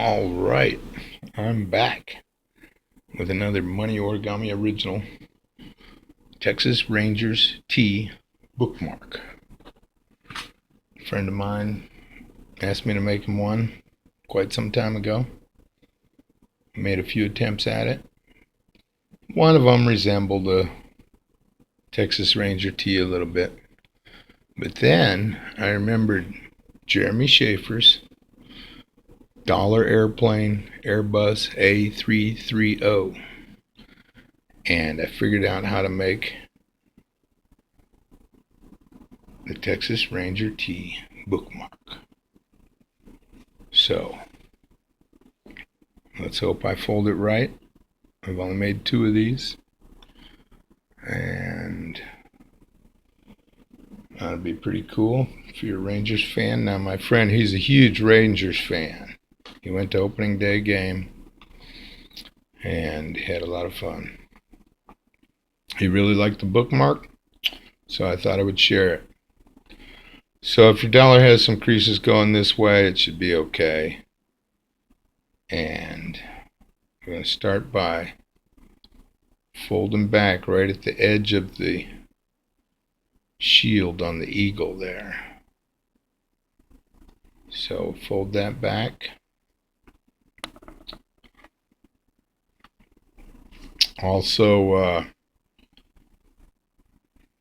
All right, I'm back with another Money Origami Original Texas Rangers T bookmark. A friend of mine asked me to make him one quite some time ago. I made a few attempts at it. One of them resembled a Texas Ranger T a little bit. But then I remembered Jeremy Schaefer's Dollar Airplane Airbus A330. And I figured out how to make the Texas Ranger T bookmark. So let's hope I fold it right. I've only made 2 of these, and that'll be pretty cool if you're a Rangers fan. Now my friend, he's a huge Rangers fan. He went to opening day game and had a lot of fun. He really liked the bookmark, so I thought I would share it. So if your dollar has some creases going this way, it should be okay. And we're going to start by folding back right at the edge of the shield on the eagle there. So fold that back. Also,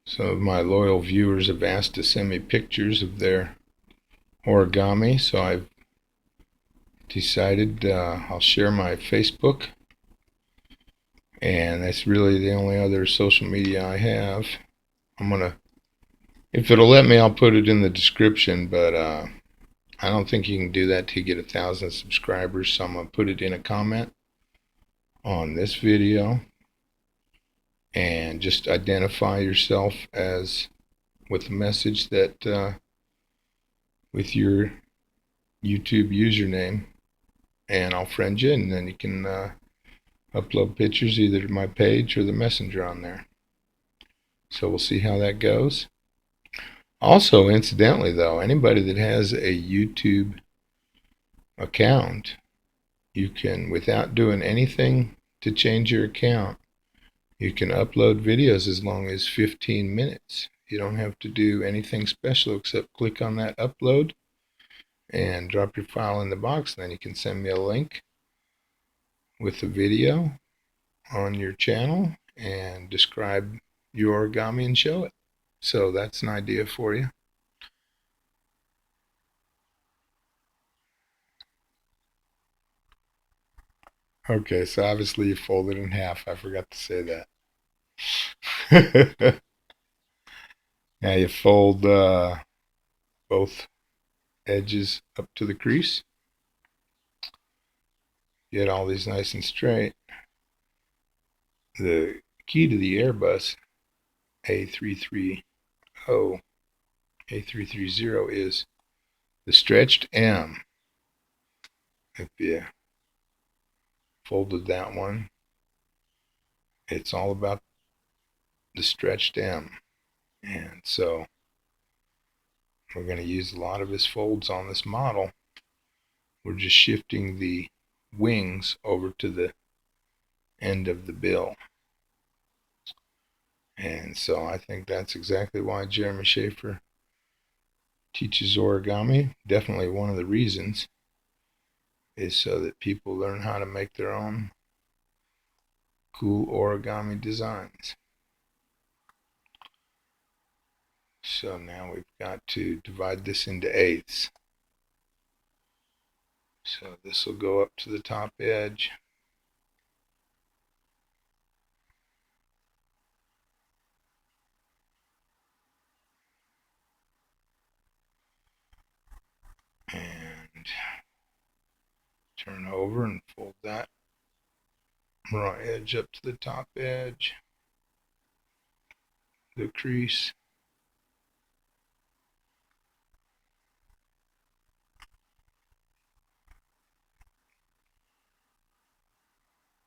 some of my loyal viewers have asked to send me pictures of their origami, so I've decided I'll share my Facebook, and that's really the only other social media I have. If it'll let me, I'll put it in the description, but I don't think you can do that to get 1,000 subscribers, so I'm going to put it in a comment on this video, and just identify yourself as with the message that with your YouTube username, and I'll friend you, and then you can upload pictures either to my page or the messenger on there. So we'll see how that goes. Also, incidentally though, anybody that has a YouTube account, you can, without doing anything to change your account, you can upload videos as long as 15 minutes. You don't have to do anything special except click on that upload and drop your file in the box, and then you can send me a link with the video on your channel and describe your origami and show it. So that's an idea for you. Okay, so obviously you fold it in half. I forgot to say that. Now you fold both edges up to the crease. Get all these nice and straight. The key to the Airbus A330 A330 is the stretched M. If you folded that one, it's all about the stretched M. And so we're going to use a lot of his folds on this model. We're just shifting the wings over to the end of the bill. And so I think that's exactly why Jeremy Schaefer teaches origami. Definitely one of the reasons is so that people learn how to make their own cool origami designs. So now we've got to divide this into eighths. So this will go up to the top edge. And turn over and fold that raw edge up to the top edge, the crease.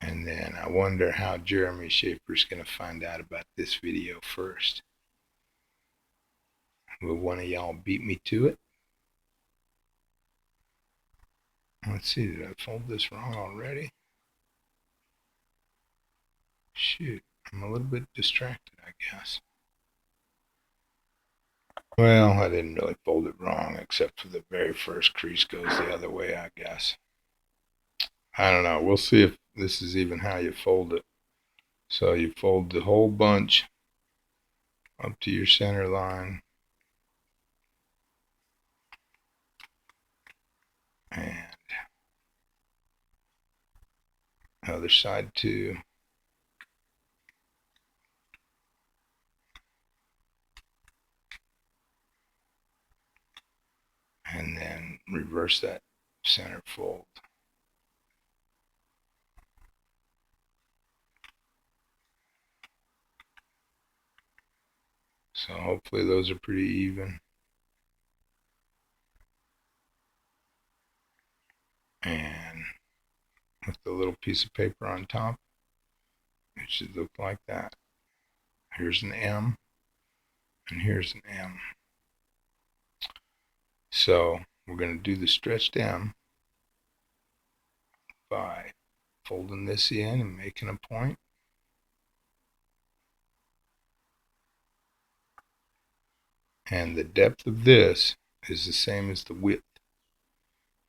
And then I wonder how Jeremy Schaefer's going to find out about this video first. Will one of y'all beat me to it? Let's see, did I fold this wrong already? Shoot, I'm a little bit distracted, I guess. Well, I didn't really fold it wrong, except for the very first crease goes the other way, I guess. I don't know. We'll see if this is even how you fold it. So you fold the whole bunch up to your center line. And other side too. And then reverse that center fold. So hopefully those are pretty even. And with the little piece of paper on top, it should look like that. Here's an M, and here's an M. So we're going to do the stretched M by folding this in and making a point. And the depth of this is the same as the width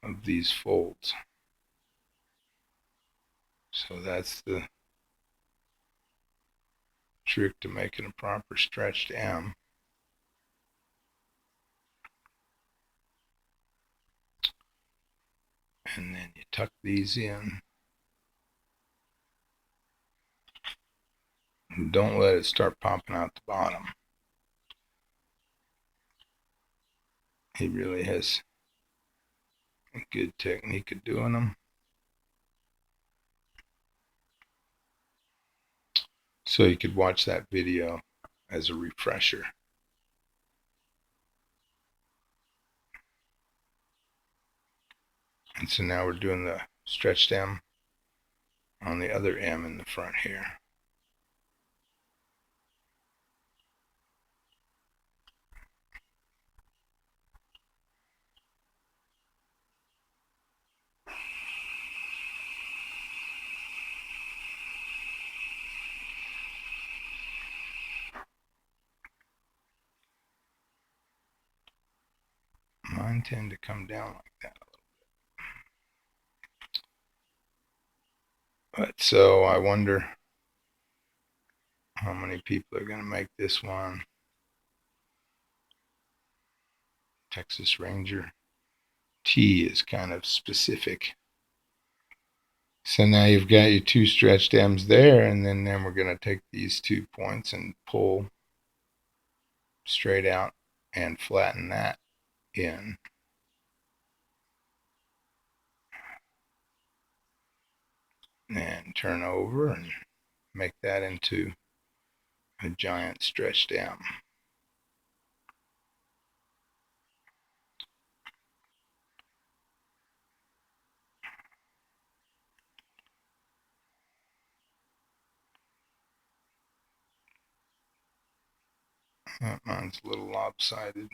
of these folds. So that's the trick to making a proper stretched M. And then you tuck these in. And don't let it start popping out the bottom. He really has a good technique of doing them. So you could watch that video as a refresher. And so now we're doing the stretched M on the other M in the front here. Mine tend to come down like that a little bit. But so I wonder how many people are going to make this one. Texas Ranger T is kind of specific. So now you've got your two stretched M's there, and then we're going to take these 2 points and pull straight out and flatten that in. And turn over and make that into a giant stretched M. Mine's a little lopsided.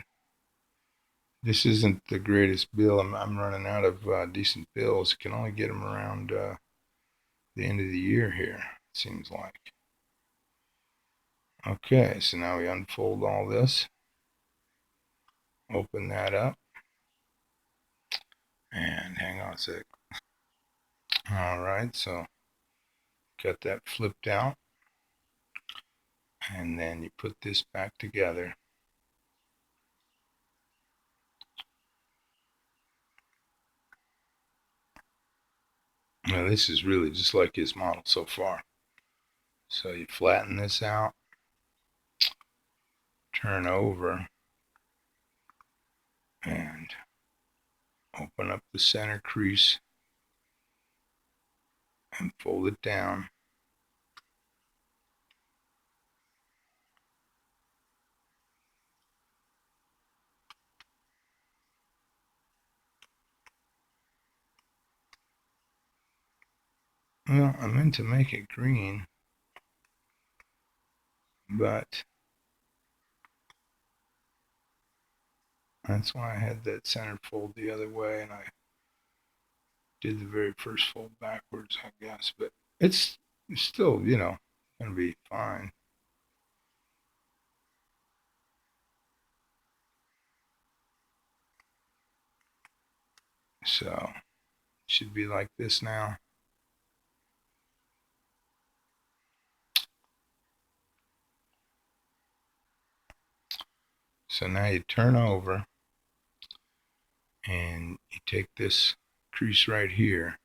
This isn't the greatest bill. I'm running out of decent bills. Can only get them around the end of the year here, it seems like. Okay, so now we unfold all this. Open that up. And hang on a sec. All right, so got that flipped out. And then you put this back together. Now this is really just like his model so far. So you flatten this out, turn over, and open up the center crease and fold it down. Well, I meant to make it green, but that's why I had that center fold the other way, and I did the very first fold backwards, I guess, but it's still, gonna be fine. So should be like this now. So now you turn over and you take this crease right here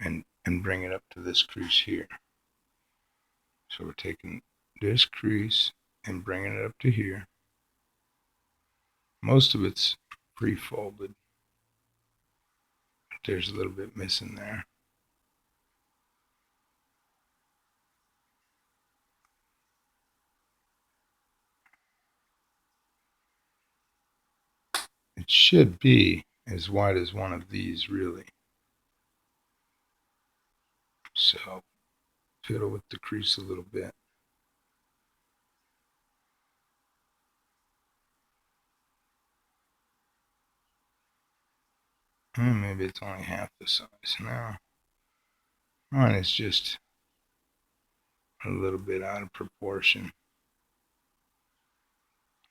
and bring it up to this crease here. So we're taking this crease and bringing it up to here. Most of it's pre-folded. There's a little bit missing there. It should be as wide as one of these, really. So fiddle with the crease a little bit. Maybe it's only half the size now. Mine is just a little bit out of proportion.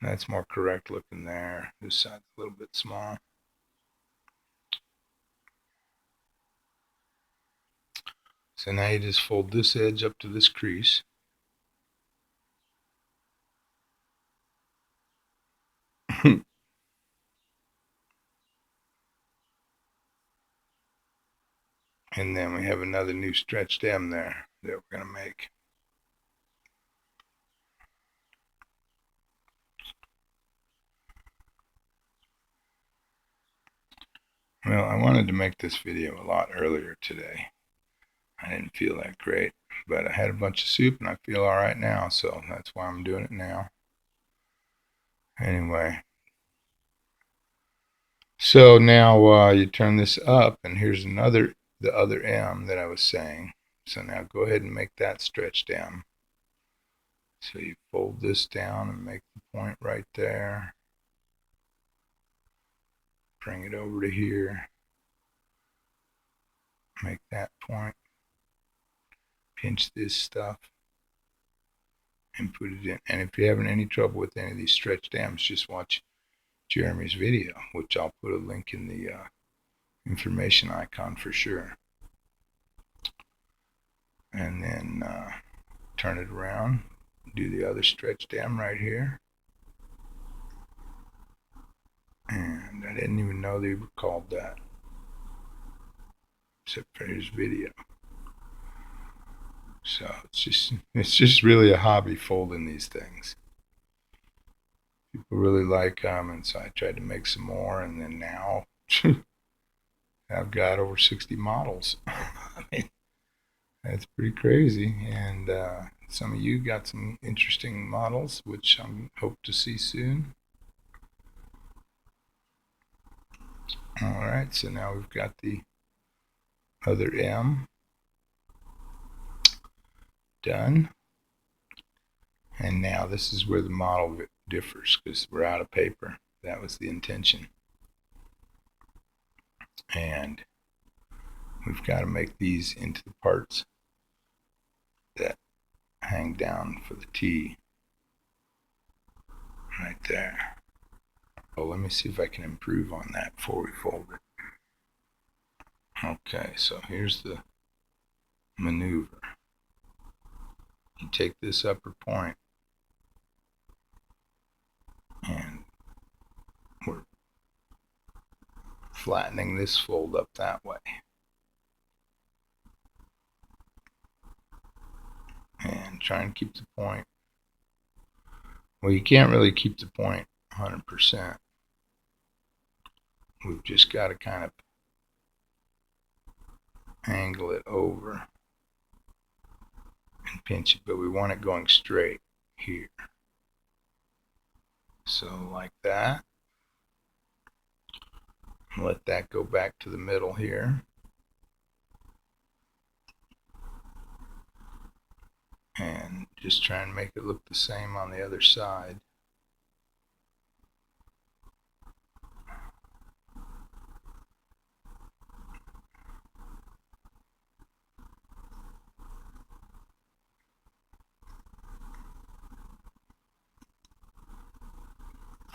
That's more correct looking there. This side's a little bit small. So now you just fold this edge up to this crease. And then we have another new stretched M there that we're going to make. Well, I wanted to make this video a lot earlier today. I didn't feel that great, but I had a bunch of soup and I feel all right now, so that's why I'm doing it now. Anyway, so now you turn this up, and here's the other M that I was saying. So now go ahead and make that stretch down. So you fold this down and make the point right there. Bring it over to here. Make that point. Pinch this stuff and put it in. And if you're having any trouble with any of these stretch dams, just watch Jeremy's video, which I'll put a link in the information icon for sure. And then turn it around, do the other stretch dam right here. And I didn't even know they were called that, except for his video. So it's just really a hobby folding these things. People really like them, and so I tried to make some more, and then now I've got over 60 models. I mean, that's pretty crazy. And some of you got some interesting models, which I hope to see soon. All right, so now we've got the other M done. And now this is where the model differs, because we're out of paper. That was the intention. And we've got to make these into the parts that hang down for the T right there. Well, let me see if I can improve on that before we fold it. Okay, so here's the maneuver. You take this upper point and we're flattening this fold up that way. And try and keep the point. Well, you can't really keep the point 100%. We've just got to kind of angle it over and pinch it, but we want it going straight here. So like that. Let that go back to the middle here. And just try and make it look the same on the other side.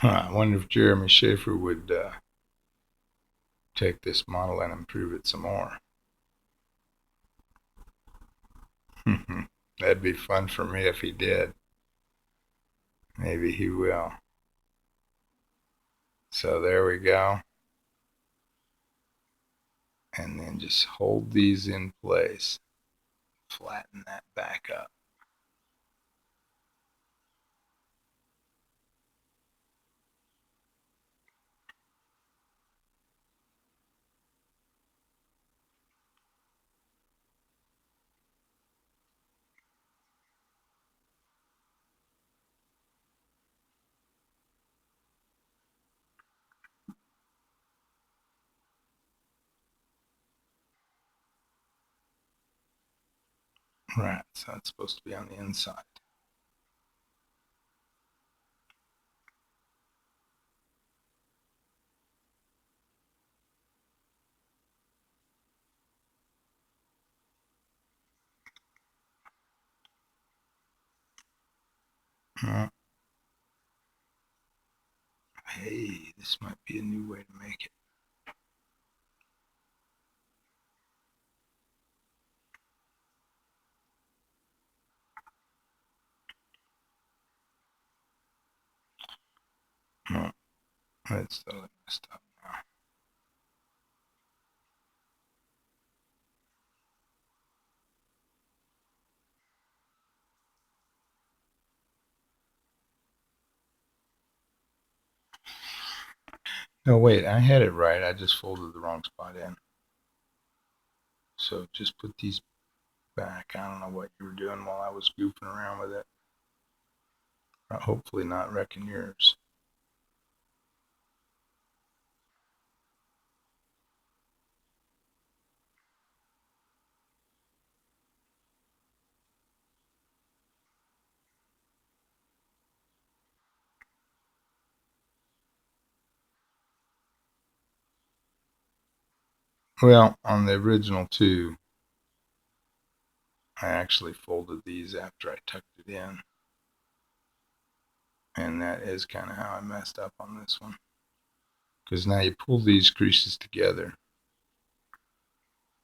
I wonder if Jeremy Schaefer would take this model and improve it some more. That'd be fun for me if he did. Maybe he will. So there we go. And then just hold these in place. Flatten that back up. Right, so it's supposed to be on the inside. Hey, this might be a new way to make it. No, it's totally messed up now. No, wait, I had it right. I just folded the wrong spot in. So just put these back. I don't know what you were doing while I was goofing around with it. Hopefully not wrecking yours. Well, on the original two, I actually folded these after I tucked it in. And that is kind of how I messed up on this one. Because now you pull these creases together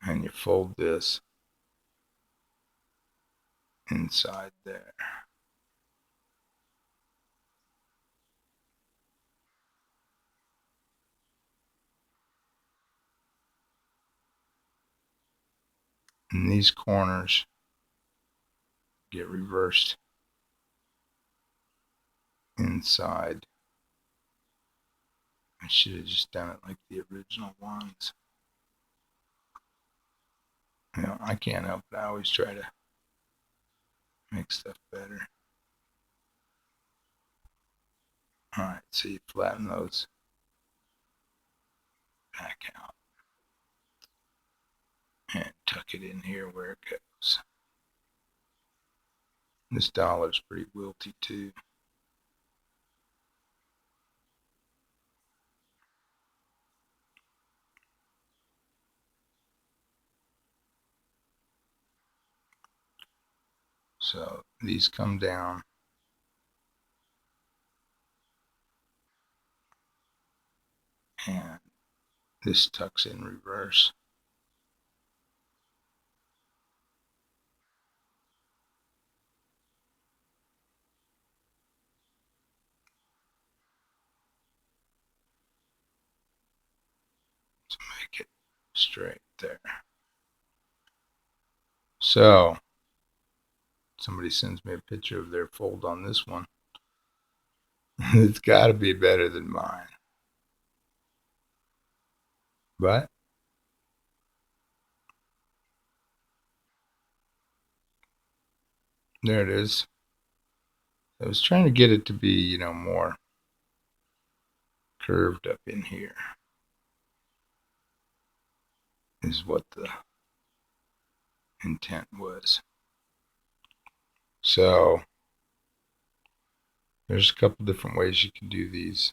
and you fold this inside there. And these corners get reversed inside. I should have just done it like the original ones. You know, I can't help it. I always try to make stuff better. All right, so you flatten those back out and tuck it in here where it goes. This dollar's pretty wilty too. So these come down. And this tucks in reverse. To make it straight there. So somebody sends me a picture of their fold on this one. It's got to be better than mine. But there it is. I was trying to get it to be, you know, more curved up in here. Is what the intent was. So there's a couple different ways you can do these.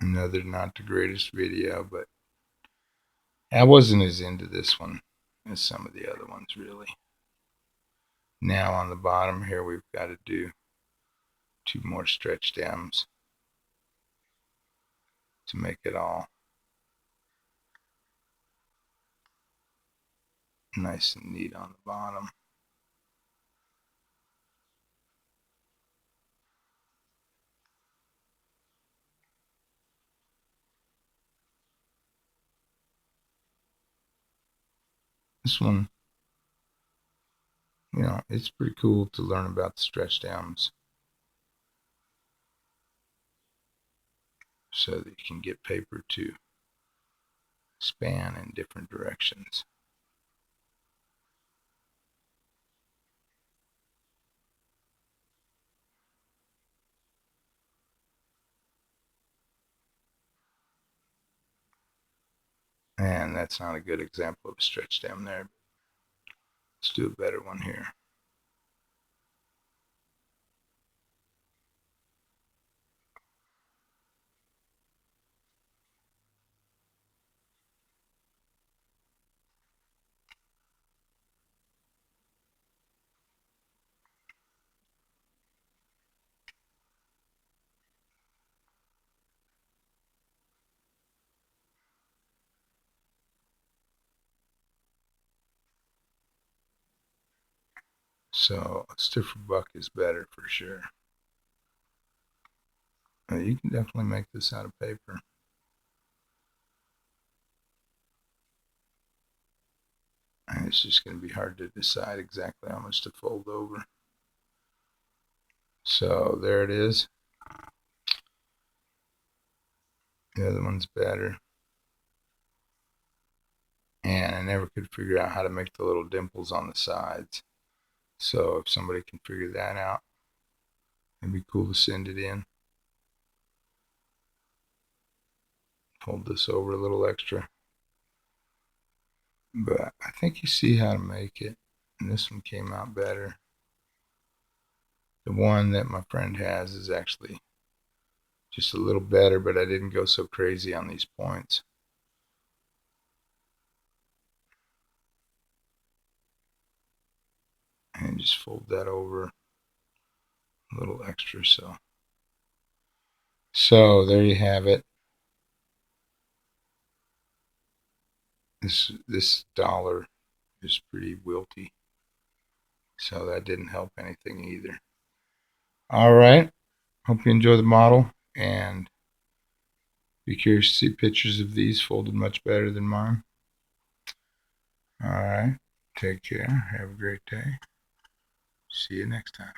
Another not the greatest video, but I wasn't as into this one as some of the other ones, really. Now on the bottom here, we've got to do 2 more stretch stems to make it all nice and neat on the bottom. This one, it's pretty cool to learn about the stretch stems so that you can get paper to span in different directions. And that's not a good example of a stretch stem there. Let's do a better one here. So a stiffer buck is better for sure. You can definitely make this out of paper. And it's just going to be hard to decide exactly how much to fold over. So there it is. The other one's better. And I never could figure out how to make the little dimples on the sides. So if somebody can figure that out, it'd be cool to send it in. Fold this over a little extra. But I think you see how to make it. And this one came out better. The one that my friend has is actually just a little better, but I didn't go so crazy on these points. And just fold that over a little extra. So there you have it. This dollar is pretty wilty, so that didn't help anything either. All right, hope you enjoy the model, and be curious to see pictures of these folded much better than mine. All right, take care, have a great day, see you next time.